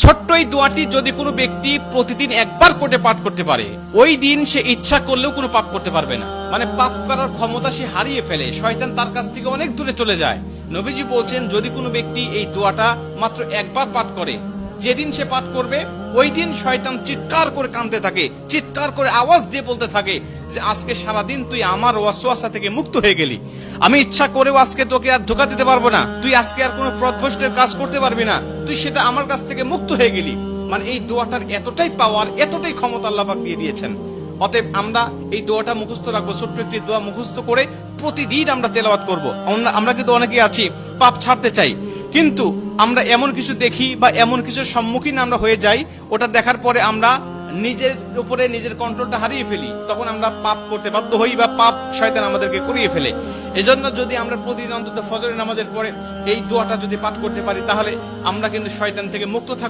ছোট্ট এই দোয়াটি যদি কোনো ব্যক্তি প্রতিদিন একবার করে পাঠ করতে পারে, ওই দিন সে ইচ্ছা করলেও কোনো পাপ করতে পারবে না। মানে পাপ করার ক্ষমতা সে হারিয়ে ফেলে, শয়তান তার কাছ থেকে অনেক দূরে চলে যায়। নবীজি বলছেন, যদি কোনো ব্যক্তি এই দোয়াটা মাত্র একবার পাঠ করে, যেদিন সে পাঠ করবে ওই দিন শয়তান চিৎকার করে কাঁদতে থাকে, চিৎকার করে আওয়াজ দিয়ে বলতে থাকে যে আজকে সারাদিন তুই আমার ওয়াসওয়াসা থেকে মুক্ত হয়ে গেলি, আমি ইচ্ছা করেও আজকে তোকে আর ধোঁকা দিতে পারবো না, তুই আজকে আর কোনো পথভ্রষ্টের কাজ করতে পারবি না, তুই সেটা আমার কাছ থেকে মুক্ত হয়ে গেলি। মানে এই দোয়াটার এতটাই পাওয়ার, এতটাই ক্ষমতা আল্লাহ পাক দিয়ে দিয়েছেন। অতএব আমরা এই দোয়াটা মুখস্থ রাখবো, ছোট্ট একটি দোয়া মুখস্থ করে প্রতিদিন আমরা তেলাওয়াত করব। আমরা কিন্তু অনেকেই আছি পাপ ছাড়তে চাই, কিন্তু আমরা এমন কিছু দেখি বা এমন কিছুর সম্মুখীন আমরা হয়ে যাই, ওটা দেখার পরে আমরা নিজের উপরে নিজের কন্ট্রোলটা হারিয়ে ফেলি, তখন আমরা পাপ করতে বাধ্য হই বা পাপ শয়তান আমাদেরকে করিয়ে ফেলে। এজন্য যদি আমরা প্রতিদিন অন্তত ফজরের নামাজের পরে এই দোয়াটা যদি পাঠ করতে পারি, তাহলে আমরা কিন্তু শয়তান থেকে মুক্ত থাকবো।